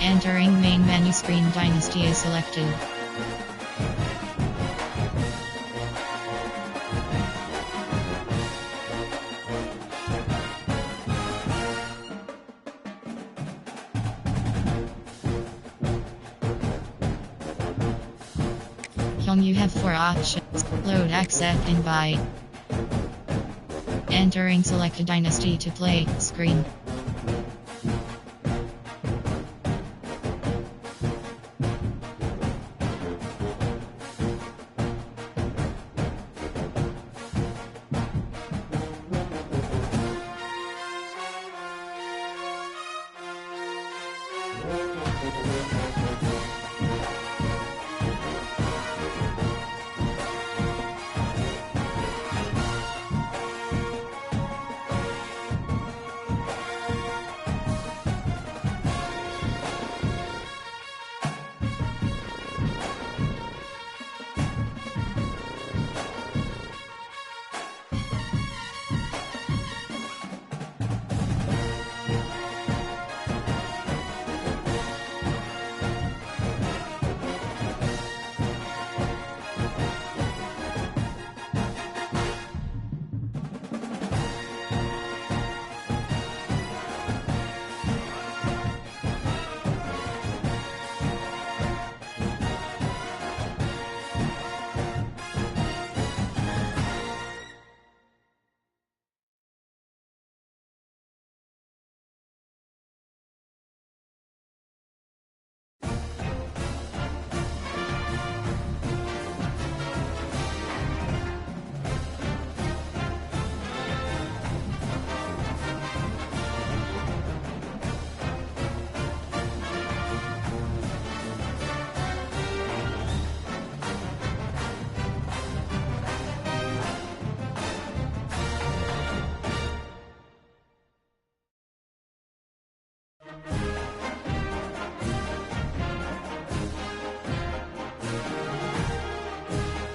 Entering main menu screen, Dynasty is selected. You have 4 options. Load, accept, invite. Entering selected Dynasty to play screen.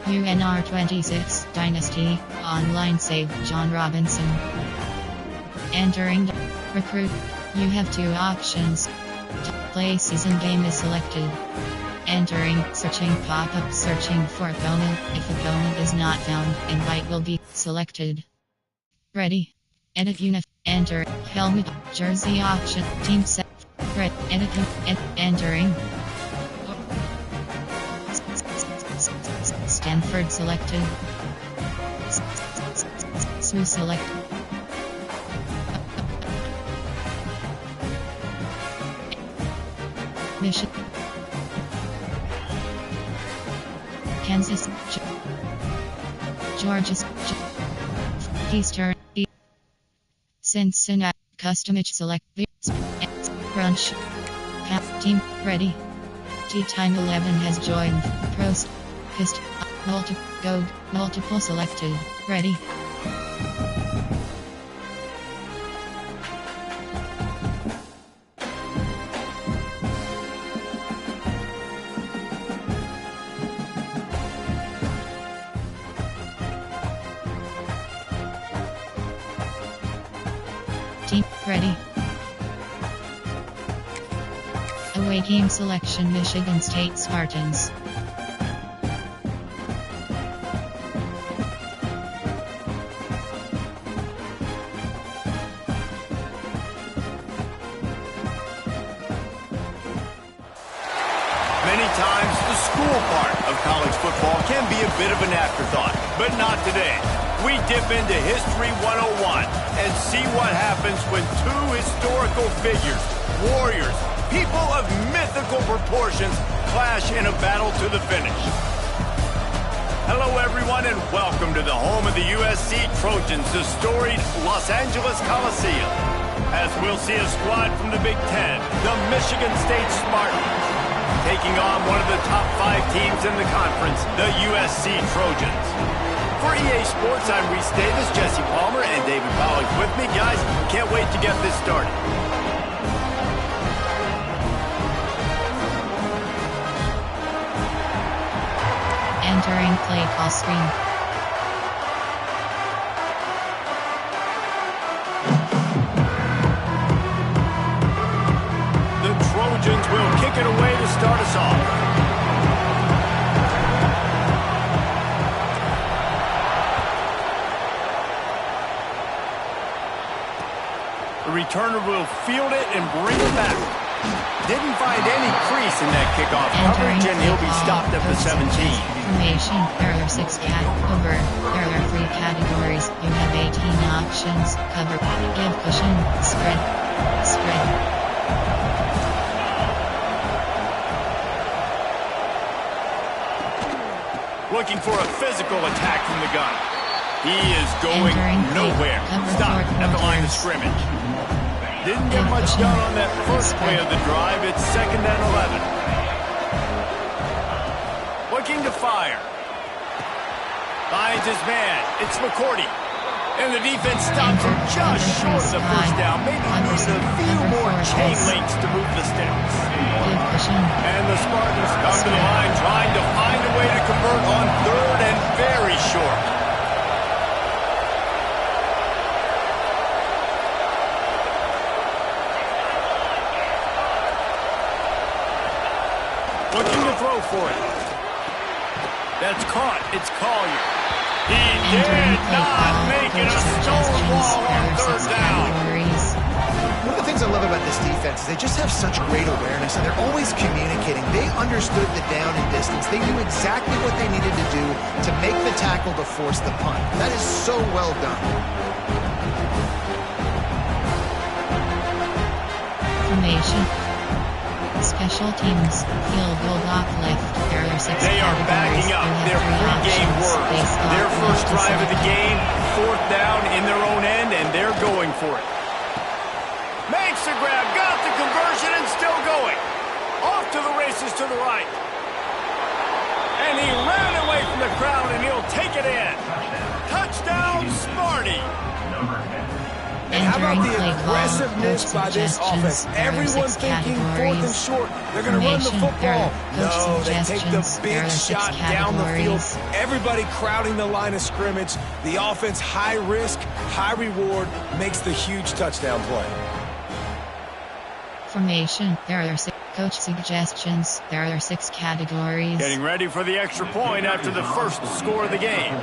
UNR26 Dynasty Online Save John Robinson. Entering Recruit. You have 2 options. Play season game is selected. Entering searching pop-up, searching for opponent. If opponent is not found, invite will be selected. Ready. Edit unit. Enter. Helmet. Jersey option. Team set. Red. Edit. Entering. Stanford selected. Sioux select. Michigan. Kansas. Georgia. Eastern. Cincinnati. Custom image select. Crunch. Team ready. Tea Time 11 has joined. Prost. Pist. Multiple selected. Ready. Team ready. Away game selection, Michigan State Spartans. Many times, the school part of college football can be a bit of an afterthought, but not today. We dip into History 101 and see what happens when 2 historical figures, warriors, people of mythical proportions, clash in a battle to the finish. Hello, everyone, and welcome to the home of the USC Trojans, the storied Los Angeles Coliseum. As we'll see a squad from the Big Ten, the Michigan State Spartans, taking on one of the top 5 teams in the conference, the USC Trojans. For EA Sports, I'm Reese Davis, Jesse Palmer, and David Pollock with me. Guys, can't wait to get this started. Entering play call screen. The Trojans will returner will field it and bring it back. Didn't find any crease in that kickoff coverage, and he'll be stopped at the 17. Formation, there are 6 over. There are 3 categories. You have 18 options. Cover, give cushion, spread. Looking for a physical attack from the gun. He is going nowhere. Stop at the line of scrimmage. Didn't get much done on that first play of the drive. It's 2nd and 11. Looking to fire. Finds his man. It's McCourty. And the defense stops him just short of the first down. Maybe needs a few more chain links to move the sticks. And the Spartans come to the line trying to find a way to convert on 3rd and very short. Looking to throw for it. That's caught. It's Collier. He did not make it a stonewall on 3rd down. One of the things I love about this defense is they just have such great awareness, and they're always communicating. They understood the down and distance. They knew exactly what they needed to do to make the tackle to force the punt. That is so well done. Formation. Special teams, field goal block left. There are 6 They are backing up their pre-game words. Their first drive of the game, 4th down in their own end, and they're going for it. Makes the grab, got the conversion, and still going. Off to the races to the right. And he ran away from the crowd, and he'll take it in. Touchdown, Smarty. And how about the aggressiveness by this offense? Everyone's thinking 4th and short. They're going to run the football. No, they take the big shot down the field. Everybody crowding the line of scrimmage. The offense, high risk, high reward, makes the huge touchdown play. Formation, there are 6 coach suggestions. There are 6 categories. Getting ready for the extra point after the first score of the game.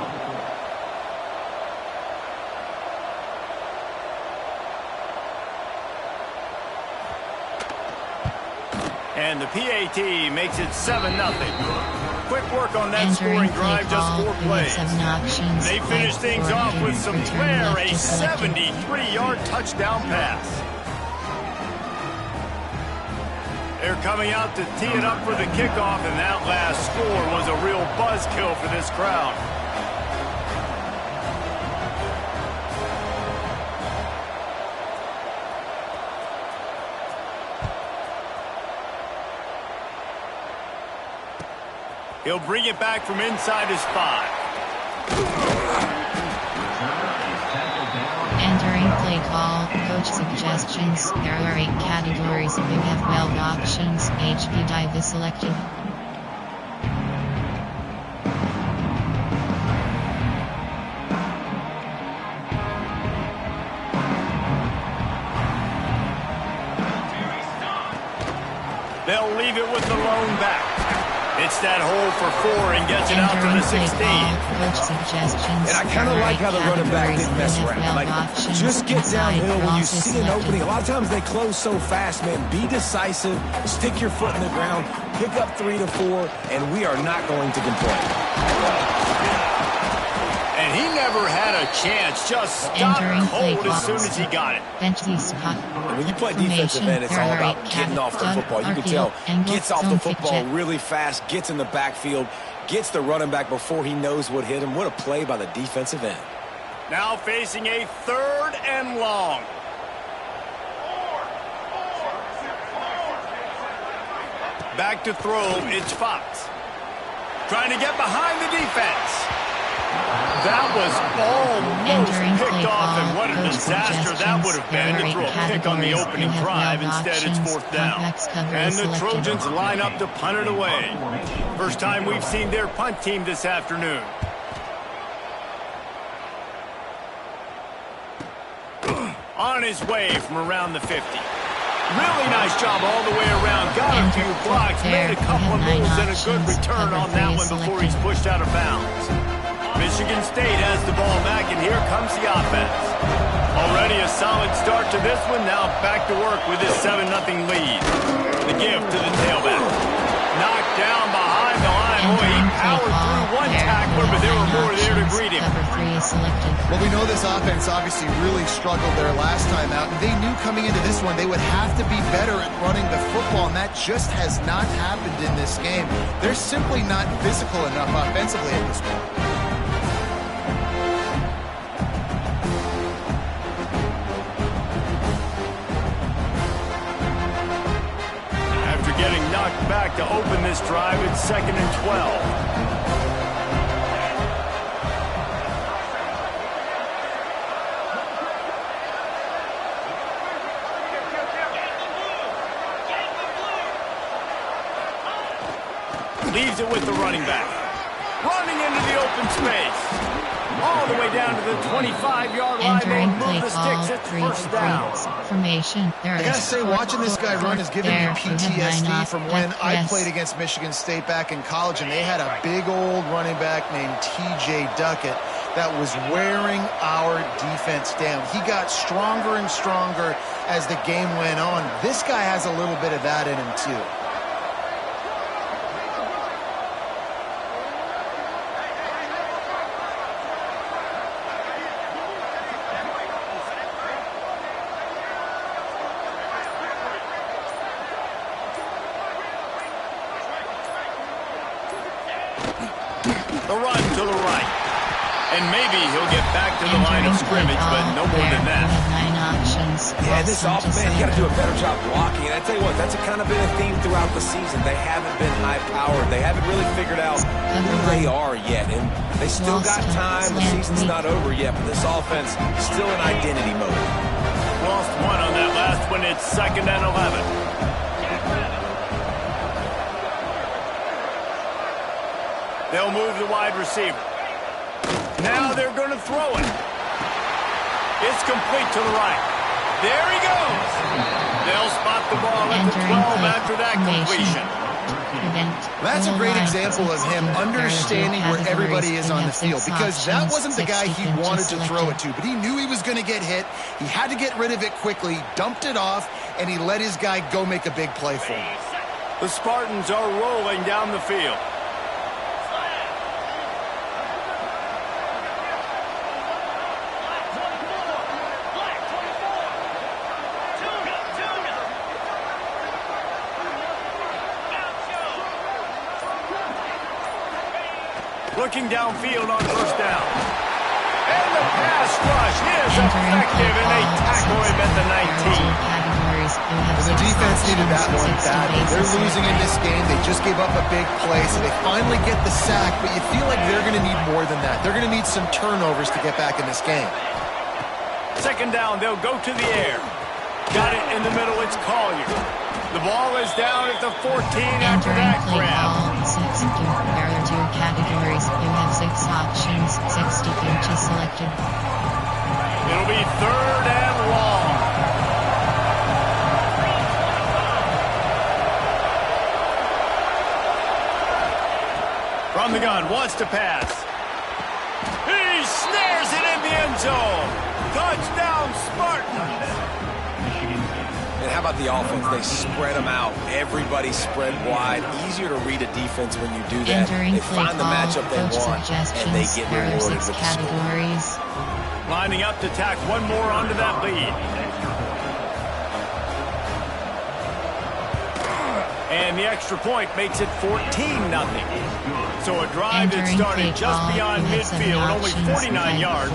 And the PAT makes it 7-0. Quick work on that scoring drive, just 4 plays. They finish things off with some flair, a 73-yard touchdown pass. They're coming out to tee it up for the kickoff, and that last score was a real buzzkill for this crowd. He'll bring it back from inside his 5. Entering play call, coach suggestions. There are 8 categories. You have 12 options. HP dive is selected. They'll leave it with the lone back. It's that hole for 4 and gets it out to the 16. And I kind of like how the running back didn't mess around. Like, just get downhill when you see an opening. A lot of times they close so fast, man. Be decisive. Stick your foot in the ground. Pick up 3 to 4, and we are not going to complain. And he never had a chance. Just stopped cold as soon as he got it. Bench spot. And when you play defensive end, it's all about getting off the football. You can tell, gets off the football really fast, gets in the backfield, gets the running back before he knows what hit him. What a play by the defensive end. Now facing a 3rd and long. Back to throw, it's Fox. Trying to get behind the defense. That was almost picked off, and what a disaster that would have been to throw a pick on the opening drive. Instead, it's 4th down. And the Trojans line up to punt it away. First time we've seen their punt team this afternoon. On his way from around the 50. Really nice job all the way around. Got a few blocks, made a couple of moves, and a good return on that one before he's pushed out of bounds. Michigan State has the ball back, and here comes the offense. Already a solid start to this one. Now back to work with this 7-0 lead. The gift to the tailback. Knocked down behind the line. Boy, he powered through one tackler, but there were more there to greet him. Well, we know this offense obviously really struggled their last time out, and they knew coming into this one they would have to be better at running the football, and that just has not happened in this game. They're simply not physical enough offensively at this point. Getting knocked back to open this drive. It's 2nd and 12. Leaves it with the running back. Running into the open space. All the way down to the 25-yard line. Entering play the call, sticks. It's 3 first down. Formation. I gotta say, watching this guy run is giving me PTSD from when I played against Michigan State back in college, and they had a big old running back named T.J. Duckett that was wearing our defense down. He got stronger and stronger as the game went on. This guy has a little bit of that in him, too. The run to the right. And maybe he'll get back to the line of scrimmage, but no more than that. Yeah, this offense, man, you got to do a better job blocking. And I tell you what, that's kind of been a theme throughout the season. They haven't been high-powered. They haven't really figured out who they are yet. And they still got time. The season's not over yet, but this offense is still in identity mode. Lost one on that last one. It's 2nd and 11. They'll move the wide receiver. Now they're going to throw it. It's complete to the right. There he goes. They'll spot the ball at the 12 after that completion. That's a great example of him understanding where everybody is on the field, because that wasn't the guy he wanted to throw it to, but he knew he was going to get hit. He had to get rid of it quickly, dumped it off, and he let his guy go make a big play for him. The Spartans are rolling down the field. Looking downfield on first down. And the pass rush is effective, and they tackle him at the 19. The defense needed that one bad. They're losing in this game. They just gave up a big play, so they finally get the sack, but you feel like they're going to need more than that. They're going to need some turnovers to get back in this game. 2nd down, they'll go to the air. Got it in the middle, it's Collier. The ball is down at the 14 after that grab. There are 2 categories. You have 6 options, 60 pitches selected. It'll be 3rd and long. From the gun, wants to pass. He snares it in the end zone. Touchdown, Spartans. And how about the offense? They spread them out. Everybody spread wide. Easier to read a defense when you do that. They find the matchup they want, and they get rewarded with the categories. Lining up to tack one more onto that lead. And the extra point makes it 14-0. So a drive that started just beyond midfield, only 49 yards.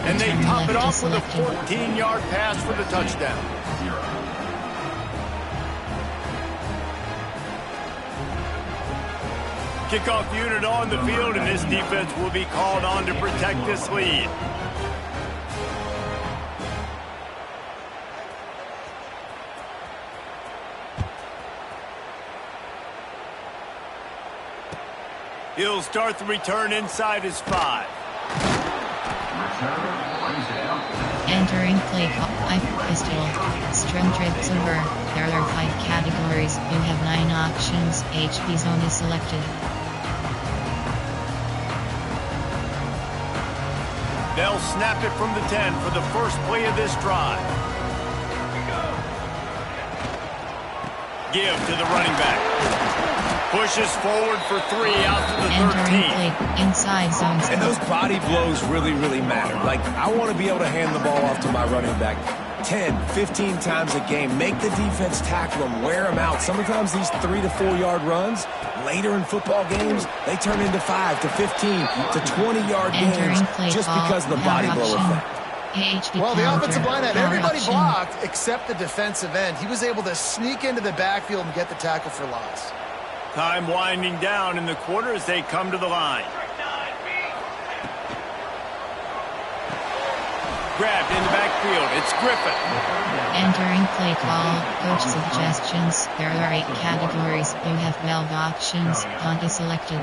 And they top it off with a 14-yard pass for the touchdown. Kickoff unit on the field, and this defense will be called on to protect this lead. He'll start the return inside his 5. Entering play call, pistol, string trips over. There are 5 categories. You have 9 options. HP zone is selected. They'll snap it from the 10 for the first play of this drive. Give to the running back. Pushes forward for 3 out to the 13. Inside zones. And those body blows really, really matter. Like, I want to be able to hand the ball off to my running back 10, 15 times a game. Make the defense tackle them, wear them out. Sometimes these 3 to 4 yard runs, later in football games, they turn into 5 to 15 to 20-yard games just because of the body blow effect. Well, the offensive line had everybody blocked except the defensive end. He was able to sneak into the backfield and get the tackle for loss. Time winding down in the quarter as they come to the line. Grabbed in the backfield. It's Griffin. Entering play call. Coach suggestions. There are 8 categories. You have 12 options. Punt is selected.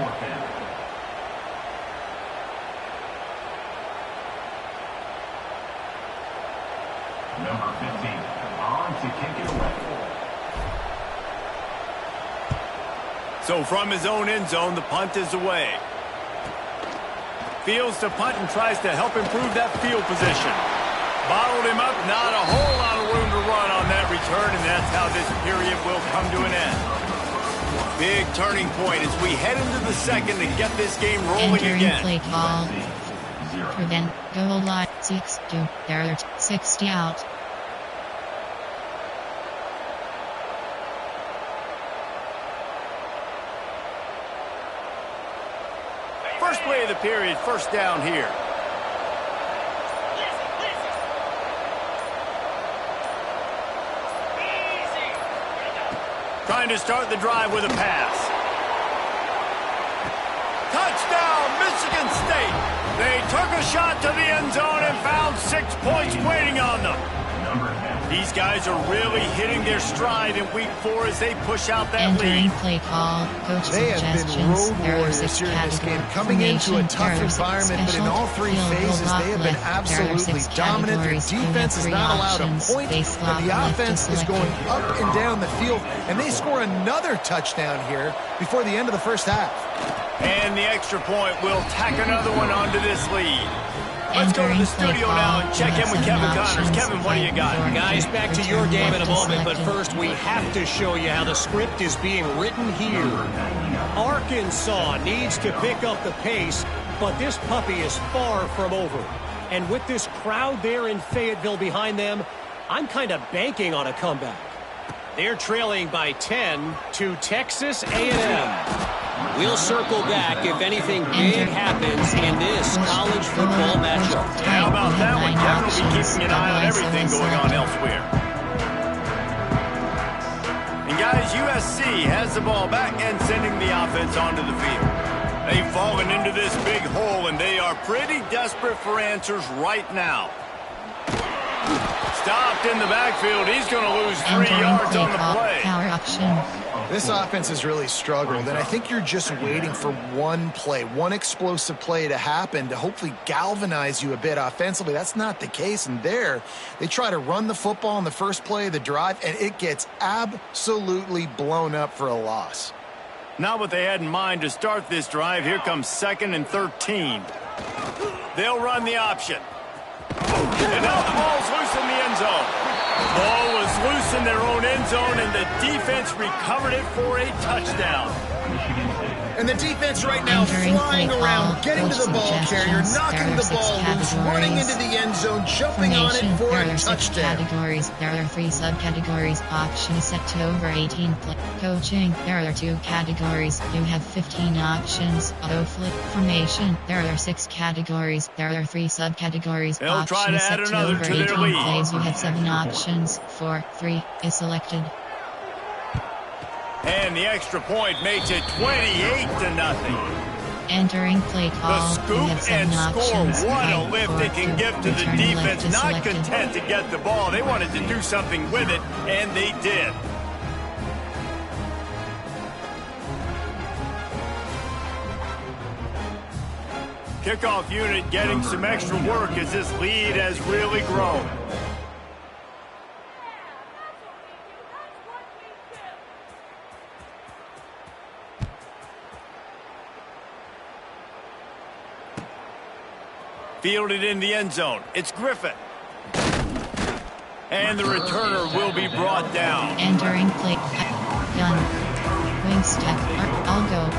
Number 15. On to kick it away. So from his own end zone, the punt is away. Fields to punt and tries to help improve that field position. Bottled him up, not a whole lot of room to run on that return, and that's how this period will come to an end. Big turning point as we head into the second to get this game rolling again. Entering play call. Prevent goal line 6-2. There are 60 out. First play of the period, first down here. Trying to start the drive with a pass. Touchdown, Michigan State. They took a shot to the end zone and found 6 points waiting on them. These guys are really hitting their stride in week 4 as they push out that Entering lead. play call. Coach They have been suggestions. road There are warriors 6 here in this game, categories. coming into a tough There are 6 environment, but in all 3 special phases, field they have been goal left. There are 6 absolutely dominant. Their categories. You have defense is 3 not allowed a options. point, Base and lock the left offense is selected. going up and down the field, and they score another touchdown here before the end of the first half. And the extra point will tack another one onto this lead. Let's go to the studio now and check in with Kevin Connors. Kevin, what do you got? Guys, back to your game in a moment, but first we have to show you how the script is being written here. Arkansas needs to pick up the pace, but this puppy is far from over. And with this crowd there in Fayetteville behind them, I'm kind of banking on a comeback. They're trailing by 10 to Texas A&M. We'll circle back if anything big happens in this college football matchup. How about that one? Kevin will be keeping an eye on everything going on elsewhere. And guys, USC has the ball back and sending the offense onto the field. They've fallen into this big hole, and they are pretty desperate for answers right now. Stopped in the backfield. He's going to lose 3 yards on the play. Power option. This offense has really struggled, and I think you're just waiting for one play, one explosive play to happen to hopefully galvanize you a bit offensively. That's not the case, and there, they try to run the football in the first play of the drive, and it gets absolutely blown up for a loss. Not what they had in mind to start this drive. Here comes 2nd and 13. They'll run the option. And now the ball's loose in the end zone. Ball was loose in their own end zone, and the defense recovered it for a touchdown. And the defense right now flying around, getting to the ball carrier, knocking the ball loose, running into the end zone, jumping on it for a touchdown. There are 3 subcategories. Options set to over 18. Coaching. There are 2 categories. You have 15 options. Auto flip. Formation. There are 6 categories. There are 3 subcategories. They'll try to add another to their lead. Plays. You have 7 options. 4, 3 is selected. And the extra point makes it 28-0. Entering play call. The scoop and score. What a lift they can give to the defense. Not content to get the ball. They wanted to do something with it, and they did. Kickoff unit getting some extra work as this lead has really grown. Fielded in the end zone. It's Griffin. And the returner will be brought down. Entering play. Gun. Wing step. I'll go.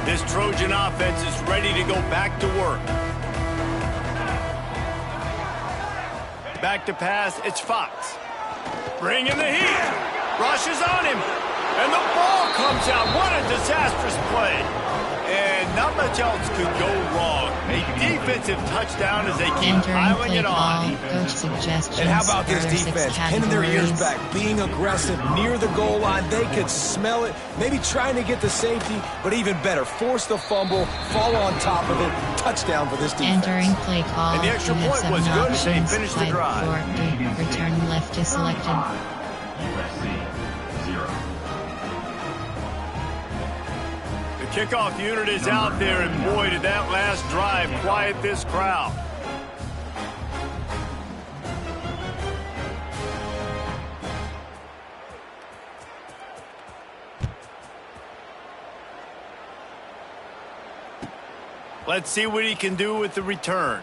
This Trojan offense is ready to go back to work. Back to pass, it's Fox. Bringing the heat. Rushes on him. And the ball comes out. What a disastrous play. And not much else could go wrong. A defensive touchdown as they keep piling it on. Coach suggestions. And how about this defense? Pinning their ears back, being aggressive near the goal line. They could smell it. Maybe trying to get the safety, but even better, force the fumble, fall on top of it. Touchdown for this defense. Entering play call. And the extra point was good as they finished the drive. Return left is selected. USC 0. The kickoff unit is out there, and boy, did that last drive quiet this crowd. Let's see what he can do with the return.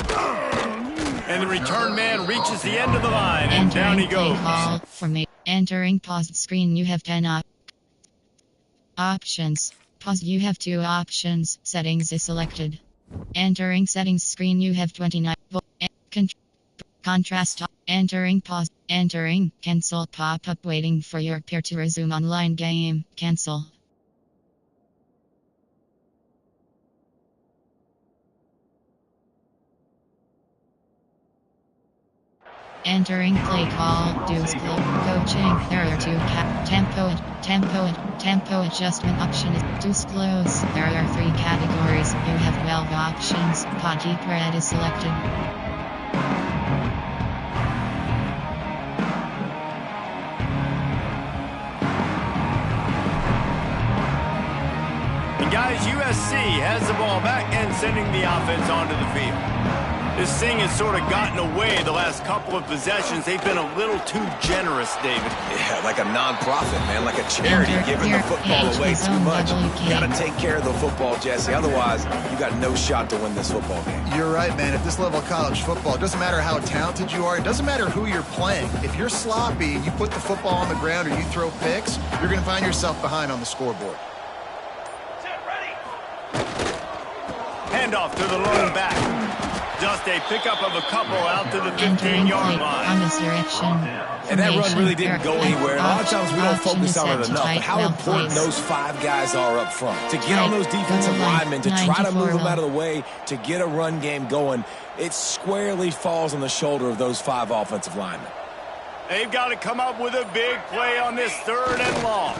And the return man reaches the end of the line, and down he goes. Entering pause screen, you have 10 options. Pause, you have 2 options. Settings is selected. Entering settings screen, you have 29. Contrast. Entering pause. Entering cancel pop-up waiting for your peer to resume online game. Cancel. Entering play call, do skill coaching. There are 2 tempo adjustment options. Disclose. There are 3 categories. You have 12 options. Potty bread is selected. And guys, USC has the ball back and sending the offense onto the field. This thing has sort of gotten away the last couple of possessions. They've been a little too generous, David. Yeah, like a non-profit, man, like a charity, giving the football away too much. You got to take care of the football, Jesse. Otherwise, you got no shot to win this football game. You're right, man. At this level of college football, it doesn't matter how talented you are. It doesn't matter who you're playing. If you're sloppy and you put the football on the ground or you throw picks, you're going to find yourself behind on the scoreboard. Handoff to the lone back. Just a pickup of a couple out to the 15-yard line. And that run really didn't go anywhere. And a lot of times we don't focus on it enough. But how important those 5 guys are up front. To get on those defensive linemen, to try to move them out of the way, to get a run game going, it squarely falls on the shoulder of those 5 offensive linemen. They've got to come up with a big play on this 3rd and long.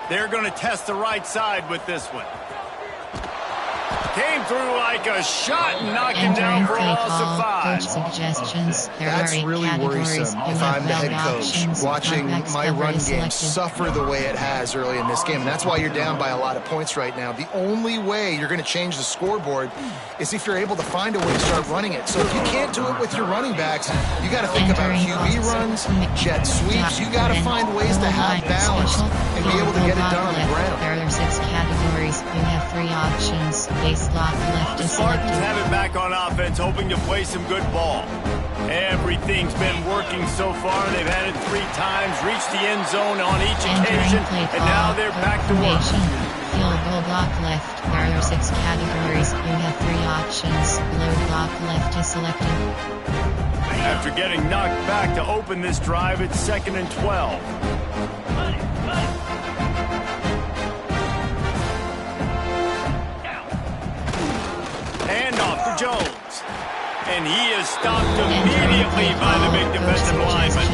They're going to test the right side with this one. Came through like a shot and knocked him down for a loss of 5. Coach suggestions. That's really worrisome if I'm the head coach, watching my run game suffer the way it has early in this game. And that's why you're down by a lot of points right now. The only way you're going to change the scoreboard is if you're able to find a way to start running it. So if you can't do it with your running backs, you got to think about QB runs, jet sweeps. You got to find ways to have balance and be able to get it done on the ground. There are 6 categories. You have 3 options. Base lock left is selected. Spartans have it back on offense, hoping to play some good ball. Everything's been working so far. They've had it 3 times, reached the end zone on each occasion, and now they're back to work. Field goal block left. There are 6 categories. You have 3 options. Load block left is selected. After getting knocked back to open this drive, it's 2nd and 12. Handoff for Jones. And he is stopped immediately by the big defensive lineman.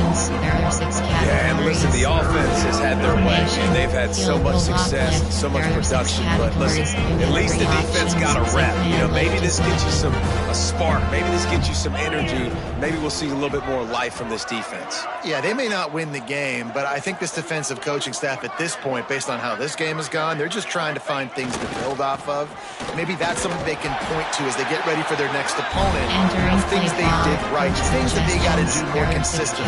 Yeah, and listen, the offense has had their way, and they've had so much success and so much production. But listen, at least the defense got a rep. You know, maybe this gets you a spark. Maybe this gets you some energy. Maybe we'll see a little bit more life from this defense. Yeah, they may not win the game, but I think this defensive coaching staff at this point, based on how this game has gone, they're just trying to find things to build off of. Maybe that's something they can point to as they get ready for their next opponent. Of things they did right, things that they got to do more consistently.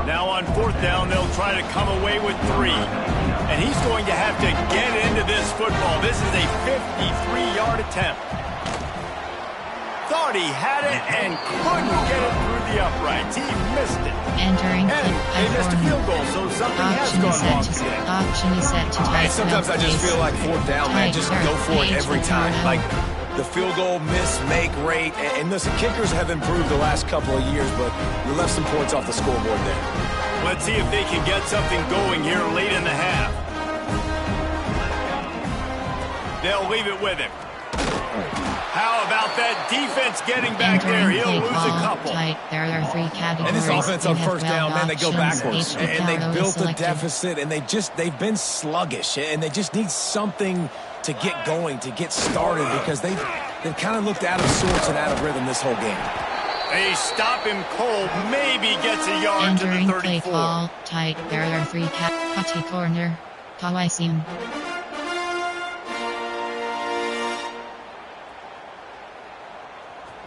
Now on 4th 4th down, they'll try to come away with 3. And he's going to have to get into this football. This is a 53-yard attempt. Thought he had it and couldn't get it through the uprights. He missed it. Entering And they missed a field goal, so something has gone wrong today. Option is set to Hey, sometimes I just feel like 4th down, man. Just go for it every time. Like the field goal miss-make rate. And listen, kickers have improved the last couple of years, but you left some points off the scoreboard there. Let's see if they can get something going here late in the half. They'll leave it with him. How about that defense getting back there? He'll lose a couple. There are 3 categories. And this offense on 1st down, man, they go backwards. And they built a selected. deficit, and they've been sluggish, and they just need something to get going, to get started, because they've kind of looked out of sorts and out of rhythm this whole game. They stop him cold, maybe gets a yard to the Entering 34. play call, tight. There are 3 cutty corner. Kawaisim.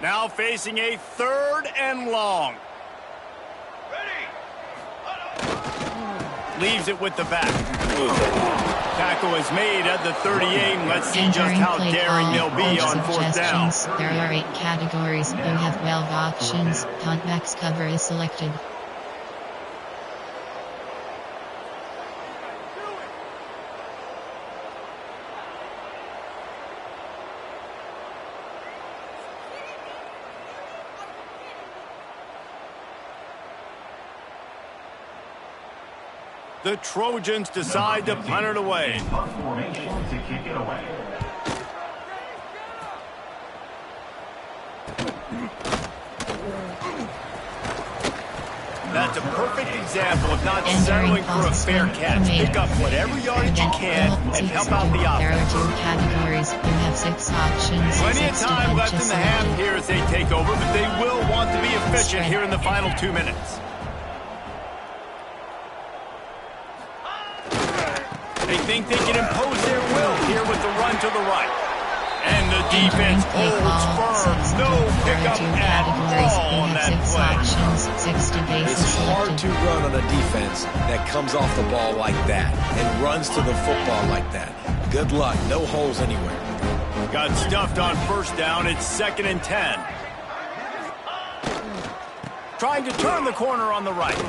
Now facing a 3rd and long. Leaves it with the back. Tackle is made at the 38. Let's see just how daring they'll be on 4th down. There are 8 categories. You have 12 options. Puntbacks cover is selected. The Trojans decide to punt it away. Punt formation to kick it away. That's a perfect example of not settling for a fair catch. Pick up whatever yardage you can and help out the There are offense. 2 categories. You have 6 options. Plenty of 6 time left in defenses the half selected. here as they take over, but they will want to be efficient here in the final 2 minutes. They think they can impose their will here with the run to the right. And the defense holds firm. No pickup at all on that play. Options, 60 bases It's hard selected. to run on a defense that comes off the ball like that and runs to the football like that. Good luck. No holes anywhere. Got stuffed on 1st down. It's 2nd and 10. Trying to turn the corner on the right.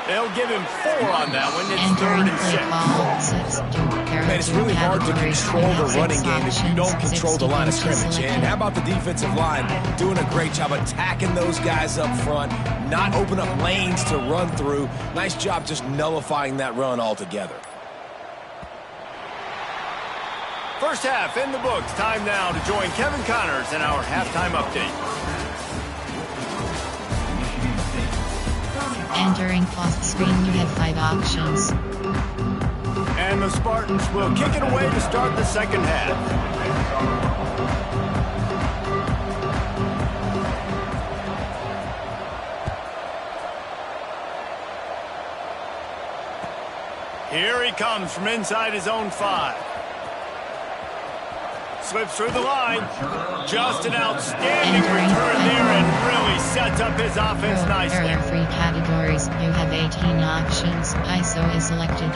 They'll give him 4 on that one. It's 3rd and 6. Man, it's really hard to control the running game if you don't control the line of scrimmage. And how about the defensive line doing a great job attacking those guys up front, not open up lanes to run through. Nice job just nullifying that run altogether. First half in the books. Time now to join Kevin Connors in our halftime update. Entering off screen, you have 5 options. And the Spartans will kick it away to start the 2nd half. Here he comes from inside his own 5. Slips through the line. Just an outstanding return there and really sets up his offense nicely. There are 3 categories. You have 18 options. ISO is selected.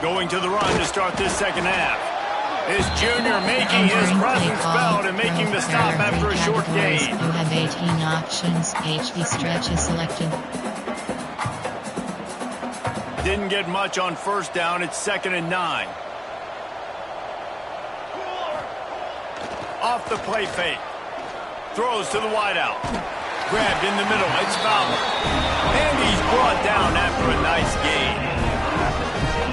Going to the run to start this 2nd half. Is Junior making his presence felt and making the stop after a short gain. You have 18 options. HV stretch is selected. Didn't get much on 1st down. It's 2nd and 9. Off the play fake. Throws to the wideout. Grabbed in the middle. It's Fowler. And he's brought down after a nice gain.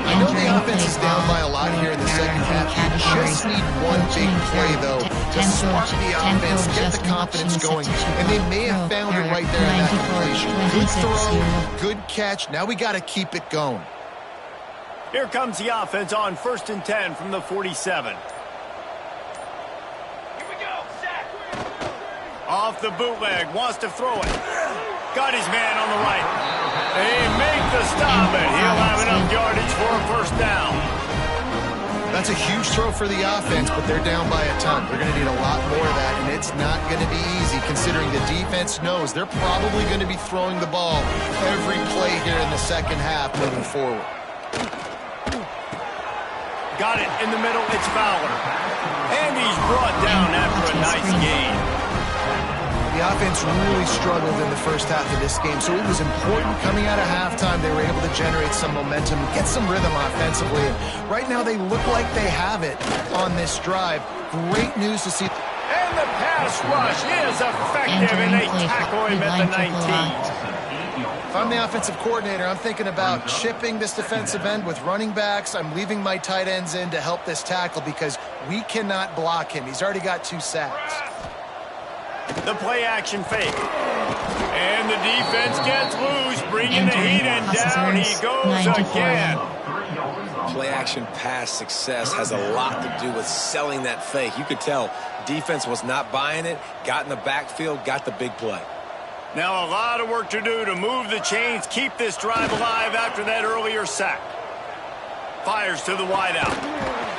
I know the offense is down by a lot here in the 2nd half. You just need one big play, though, to spark the offense, get the confidence going, and they may have found it right there in that completion. Good throw, good catch. Now we got to keep it going. Here comes the offense on 1st and 10 from the 47. Off the bootleg, wants to throw it. Got his man on the right. They make the stop, and he'll have enough yardage for a 1st down. That's a huge throw for the offense, but they're down by a ton. They're going to need a lot more of that, and it's not going to be easy considering the defense knows they're probably going to be throwing the ball every play here in the second half moving forward. Got it in the middle. It's Fowler. And he's brought down after a nice gain. The offense really struggled in the first half of this game, so it was important coming out of halftime they were able to generate some momentum, get some rhythm offensively. And right now they look like they have it on this drive. Great news to see. And the pass rush is effective, and they tackle him at the 19. If I'm the offensive coordinator, I'm thinking about chipping this defensive end with running backs. I'm leaving my tight ends in to help this tackle because we cannot block him. He's already got 2 sacks. The play action fake. And the defense gets loose, bringing the heat, and down he goes again. Play action pass success has a lot to do with selling that fake. You could tell defense was not buying it, got in the backfield, got the big play. Now a lot of work to do to move the chains, keep this drive alive after that earlier sack. Fires to the wideout.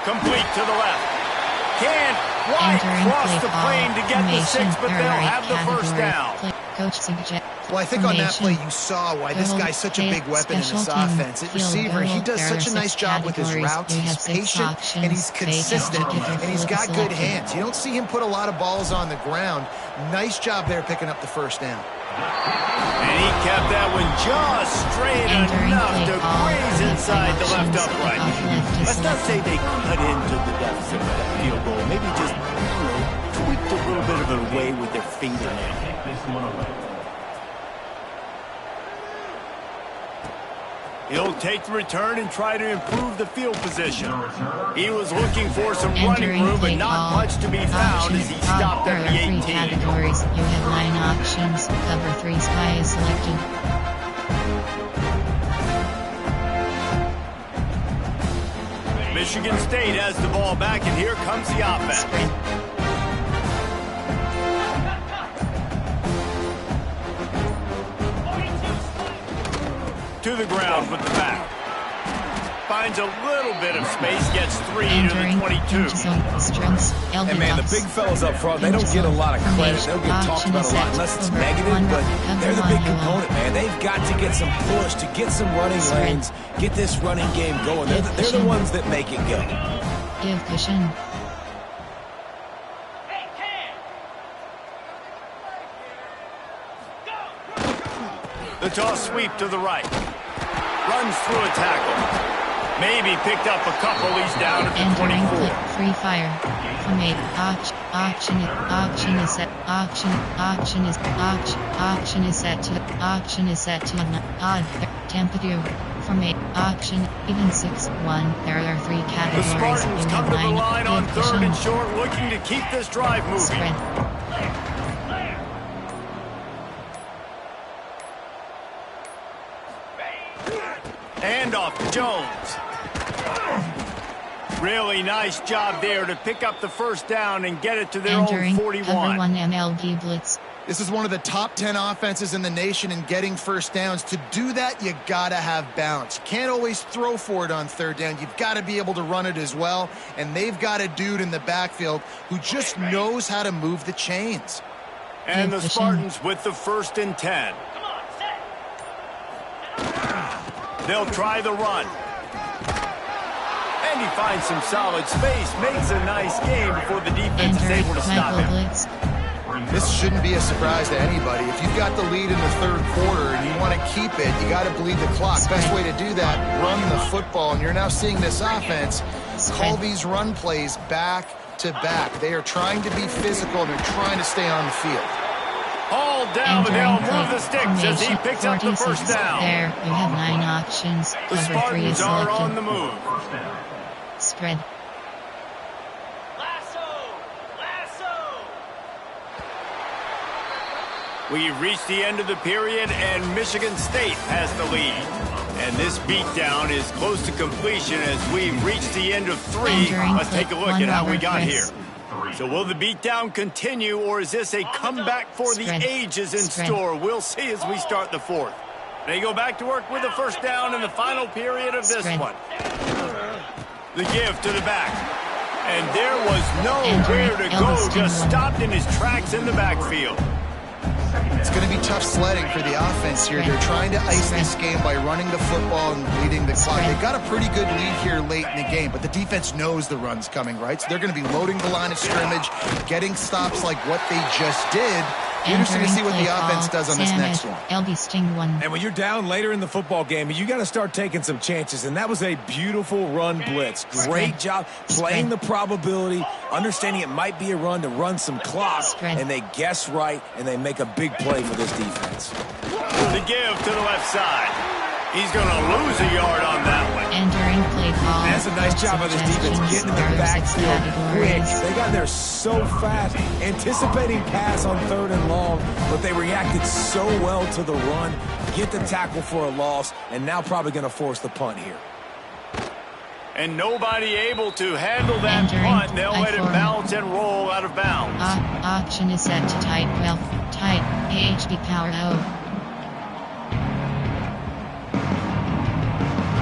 Complete to the left. Can't quite cross the plane to get the 6, but they'll have the first down. Well, I think on that play you saw why this guy's such a big weapon in this offense. At receiver, he does such a nice job with his routes. He's patient, and he's consistent, and he's got good hands. You don't see him put a lot of balls on the ground. Nice job there picking up the first down. And he kept that one just straight enough to graze inside the left upright. Let's not say they cut into the deficit with that field goal. Maybe just, tweaked a little bit of it away with their fingernail. He'll take the return and try to improve the field position. He was looking for some running room, but not much to be found as he stopped at the 18. Categories. You have 9 options. Cover 3 spy is selected. Michigan State has the ball back, and here comes the offense. Sprint. To the ground with the back. Finds a little bit of space, gets 3 to the 22. And man, the big fellas up front, they don't get a lot of credit. They'll get talked about a lot unless it's negative, but they're the big component, man. They've got to get some push, to get some running lanes, get this running game going. They're the ones that make it go. Give cushion. The toss sweep to the right. Runs through a tackle. Maybe picked up a couple. He's down at the 24. Free fire. From 8. Auction is set to odd. Temperature. From 8. Auction. Even 6-1. There are 3 categories. The Spartans come to the line on 3rd and short, looking to keep this drive moving. Spread. Handoff to Jones. Really nice job there to pick up the first down and get it to their own 41. Cover 1 MLB blitz. This is one of the top 10 offenses in the nation in getting first downs. To do that, you gotta have balance. You can't always throw for it on 3rd down. You've got to be able to run it as well. And they've got a dude in the backfield who just knows how to move the chains. And the Spartans with the 1st and 10. They'll try the run. And he finds some solid space, makes a nice game before the defense is able to stop him. Blitz. This shouldn't be a surprise to anybody. If you've got the lead in the 3rd quarter and you want to keep it, you got to bleed the clock. Best way to do that, run the football. And you're now seeing this offense call these run plays back to back. They are trying to be physical, and they're trying to stay on the field. All down, but they'll move the sticks as he picks up the first down. There, you have 9 options. The Spartans are on the move. Spread. We've reached the end of the period, and Michigan State has the lead. And this beatdown is close to completion as we've reached the end of 3. Let's take a look at how we got here. So will the beatdown continue, or is this a comeback for the ages in store? We'll see as we start the 4th. They go back to work with the first down in the final period of this one. The give to the back. And there was nowhere to go, just stopped in his tracks in the backfield. It's going to be tough sledding for the offense here. They're trying to ice this game by running the football and bleeding the clock. They've got a pretty good lead here late in the game, but the defense knows the run's coming, right? So they're going to be loading the line of scrimmage, getting stops like what they just did. Interesting to see what the offense does on this next one. LB Sting 1. And when you're down later in the football game, you got to start taking some chances. And that was a beautiful run blitz. Great job playing the probability, understanding it might be a run to run some clock. And they guess right, and they make a big play for this defense. The give to the left side. He's going to lose a yard on that one. Entering play call. That's a nice job by this defense getting in the backfield quick. They got there so fast, anticipating pass on 3rd and long, but they reacted so well to the run, get the tackle for a loss, and now probably going to force the punt here. And nobody able to handle that punt. They'll let it bounce and roll out of bounds. Option is set to tight 12. Tight. AHD power O.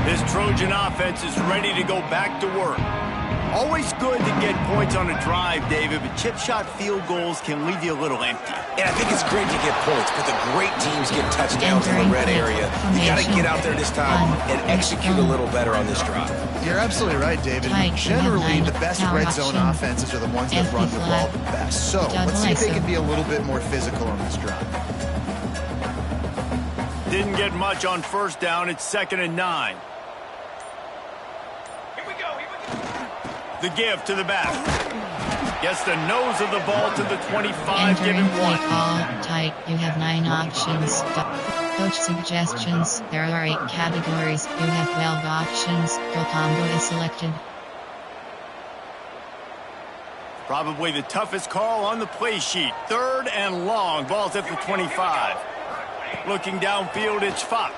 This Trojan offense is ready to go back to work. Always good to get points on a drive, David, but chip shot field goals can leave you a little empty. And I think it's great to get points, but the great teams get touchdowns in the red area. You got to get out there this time and execute a little better on this drive. You're absolutely right, David. Generally, the best red zone offenses are the ones that run the ball the best. So let's see if they can be a little bit more physical on this drive. Didn't get much on first down. It's 2nd and 9. The give to the back. Gets the nose of the ball to the 25, giving 1. Call tight. You have 9 options. Coach suggestions. There are 8 categories. You have 12 options. Go combo is selected. Probably the toughest call on the play sheet. 3rd and long. Ball's at the 25. Looking downfield, it's Fox.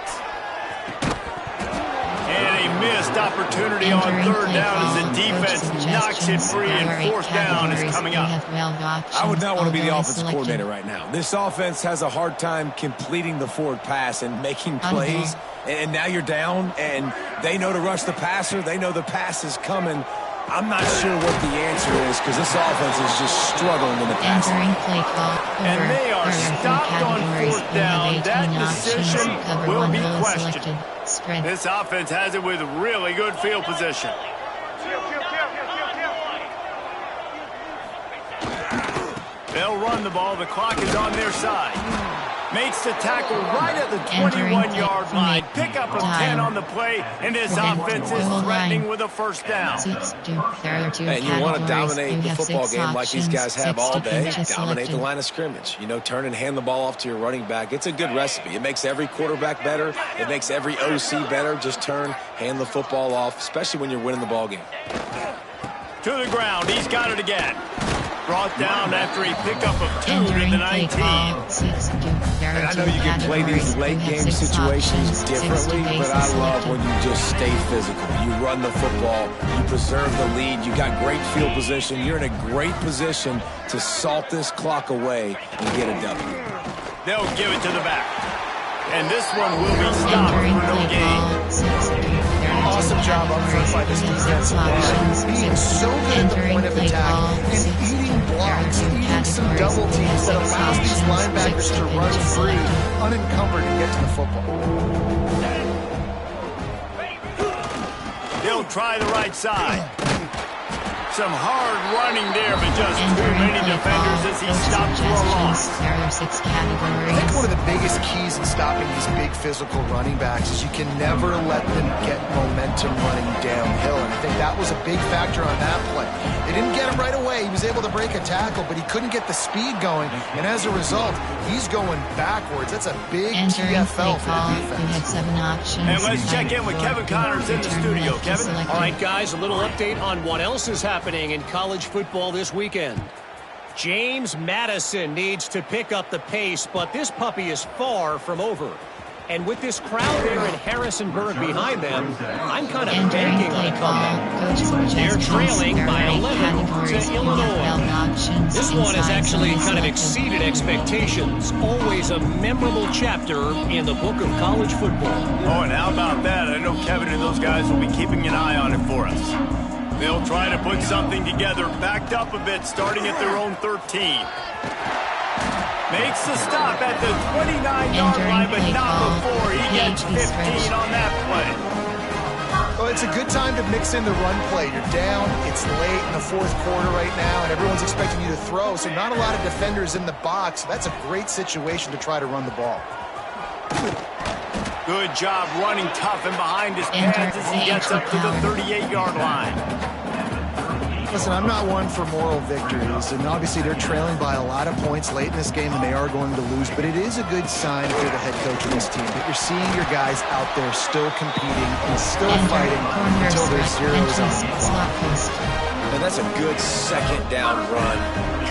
And a missed opportunity on 3rd down as the defense knocks it free, and 4th down is coming up. I would not want to be the offensive coordinator right now. This offense has a hard time completing the forward pass and making plays. And now you're down, and they know to rush the passer. They know the pass is coming. I'm not sure what the answer is because this offense is just struggling in the pass. Play call. And they are stopped on 4th down. That decision will be questioned. This offense has it with really good field position. They'll run the ball. The clock is on their side. Makes the tackle right at the 21-yard line. Pick up of 10 on the play, and this offense is threatening with a 1st down. And you want to dominate the football game like these guys have all day. Dominate the line of scrimmage. You know, turn and hand the ball off to your running back. It's a good recipe. It makes every quarterback better. It makes every OC better. Just turn, hand the football off, especially when you're winning the ball game. To the ground. He's got it again. Brought down after a pickup of 2 to the 19. And I know you can play these late game situations differently, but I love when you just stay physical. You run the football, you preserve the lead, you got great field position, you're in a great position to salt this clock away and get a W. They'll give it to the back. And this one will be stopped for no gain. Awesome job up front by this defensive line. Being so good at the point of attack and eating blocks, eating some double teams that allows these linebackers to run free, unencumbered, and get to the football. They'll try the right side. Some hard running there, but just too many defenders as he stops for a loss. I think one of the biggest keys in stopping these big physical running backs is you can never let them get momentum running downhill. And I think that was a big factor on that play. They didn't get him right away. He was able to break a tackle, but he couldn't get the speed going. And as a result, he's going backwards. That's a big TFL for the defense. You had 7 options. And let's check in with Kevin Connors in the studio. Kevin? All right, guys, a little update on what else is happening in college football this weekend. James Madison needs to pick up the pace, but this puppy is far from over. And with this crowd there in Harrisonburg behind them, I'm kind of banking on a comeback. They're trailing by 11 to Illinois. This one has actually kind of exceeded expectations. Always a memorable chapter in the book of college football. Oh, and how about that? I know Kevin and those guys will be keeping an eye on it for us. They'll try to put something together, backed up a bit, starting at their own 13. Makes the stop at the 29-yard line, but not before he gets 15 on that play. Well, it's a good time to mix in the run play. You're down, it's late in the fourth quarter right now, and everyone's expecting you to throw, so not a lot of defenders in the box. So that's a great situation to try to run the ball. Good job running tough and behind his pads as he gets up to the 38-yard line. Listen, I'm not one for moral victories, and obviously they're trailing by a lot of points late in this game, and they are going to lose, but it is a good sign if you're the head coach of this team that you're seeing your guys out there still competing and still fighting until there's zeros on the clock. And that's a good second down run.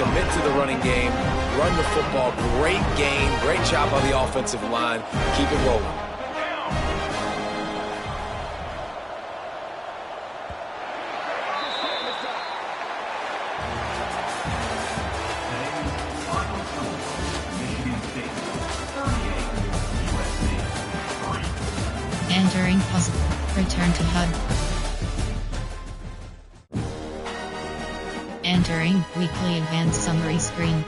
Commit to the running game, run the football, great game, great job on the offensive line. Keep it rolling. Entering puzzle. Return to HUD. Entering weekly advanced summary screen.